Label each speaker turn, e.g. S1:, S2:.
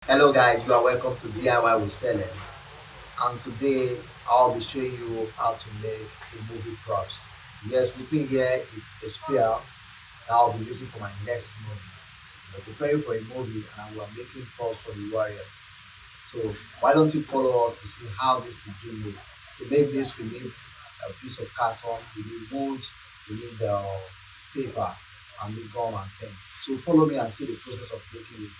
S1: Hello guys, you are welcome to DIY with Selling, and today I'll be showing you how to make a movie props. Yes, with me here is a spear that I'll be using for my next movie. We're preparing for a movie and we are making props for the warriors. So why don't you follow us to see how this is being made? To make this we need a piece of carton, we need wood, we need paper, and we need gum and paint. So follow me and see the process of making this.